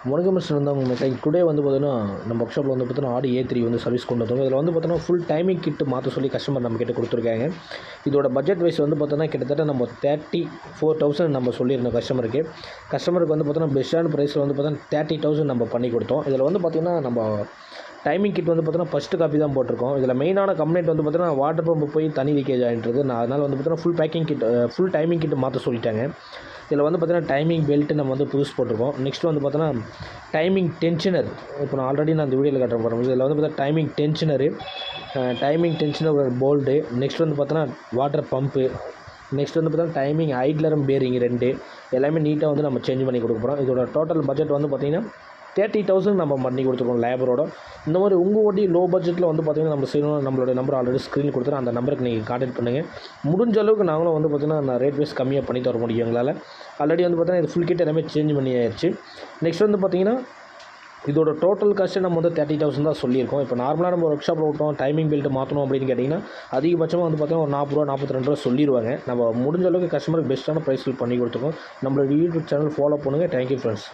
வணக்கம் மிஸ்டர் வந்து அவங்க மெக்கானிக் டுடே வந்து பார்த்தீங்கன்னா நம்ம ஒர்க் ஷாப்பில் வந்து பார்த்தீங்கன்னா ஆடி A3 வந்து சர்வீஸ் கொண்டு வந்தோம். இதில் வந்து பார்த்தீங்கன்னா ஃபுல் டைமிங் கிட் மாற்ற சொல்லி கஸ்டமர் நம்ம கிட்ட கொடுத்துருக்காங்க. இதோட பட்ஜெட் வைஸ் வந்து பார்த்தோன்னா கிட்டத்தட்ட நம்ம 34,000 நம்ம சொல்லியிருந்தோம் கஸ்டமருக்கு. கஸ்டமருக்கு வந்து பார்த்தோன்னா பெஸ்ட்டான ப்ரைஸில் வந்து பார்த்தோன்னா 30,000 நம்ம பண்ணி கொடுத்தோம். இதில் வந்து பார்த்திங்கன்னா நம்ம டைமிங் கிட் வந்து பார்த்தோன்னா ஃபஸ்ட்டு காப்பி தான் போட்டிருக்கோம். இதில் மெயினான கம்ப்ளைண்ட் வந்து பார்த்தோன்னா வாட்டர் பம்பு போய் தண்ணி லீக்கேஜ் ஆகிட்டுருக்கு. அதனால் வந்து பார்த்தோன்னா ஃபுல் டைமிங் கிட் மாற்ற சொல்லிட்டாங்க. இதில் வந்து பார்த்தீங்கன்னா டைமிங் பெல்ட்டு நம்ம வந்து புதுசு போட்டிருக்கோம். நெக்ஸ்ட் வந்து பார்த்தோன்னா டைமிங் டென்ஷனர் இப்போ நான் ஆல்ரெடி இந்த வீடியோவில் காட்ட போகிறேன். இதில் வந்து பார்த்தா டைமிங் டென்ஷனர் ஒரு போல்டு. நெக்ஸ்ட் வந்து பார்த்தோன்னா வாட்டர் பம்பு. நெக்ஸ்ட் வந்து பார்த்தோன்னா டைமிங் ஐட்லரும் பேரிங் 2 எல்லாமே நீட்டாக வந்து நம்ம சேஞ்ச் பண்ணி கொடுக்க போகிறோம். இதோட டோட்டல் பட்ஜெட் வந்து பார்த்திங்கன்னா 30,000 நம்ம பண்ணி கொடுத்துருக்கோம் லேபரோட. இந்த மாதிரி உங்கள் ஓட்டி லோ பட்ஜெட்டில் வந்து பார்த்திங்கன்னா நம்ம செய்யணும். நம்மளோட நம்பர் ஆல்ரெடி ஸ்க்ரீன் கொடுத்துருவோம். அந்த நம்பருக்கு நீங்கள் கான்டாக்ட் பண்ணுங்கள். முடிஞ்ச அளவுக்கு நாங்களும் வந்து பார்த்திங்கன்னா நான் ரேட் வைஸ் கம்மியாக பண்ணி தர முடியும் எங்களால். ஆல்ரெடி வந்து பார்த்திங்கன்னா இது ஃபுல் கிட் எல்லாமே சேஞ்ச் பண்ணி ஆயிடுச்சு. நெக்ஸ்ட் வந்து பார்த்திங்கன்னா இதோட டோட்டல் காஸ்ட்டு நம்ம வந்து 30,000 தான் சொல்லியிருக்கோம். இப்போ நார்மலாக நம்ம ஒர்க் ஷாப்பில் விட்டோம் டைமிங் பெல்ட் மாற்றணும் அப்படின்னு கேட்டிங்கன்னா அதிகபட்சமாக வந்து பார்த்தீங்கன்னா ஒரு ₹40 ₹42 சொல்லிடுவாங்க. நம்ம முடிஞ்ச அளவுக்கு கஸ்டமருக்கு பெஸ்ட்டான ப்ரைஸில் பண்ணி கொடுத்துருக்கோம். நம்மளோட யூடியூப் சேனல் ஃபாலோ பண்ணுங்கள். Thank you friends.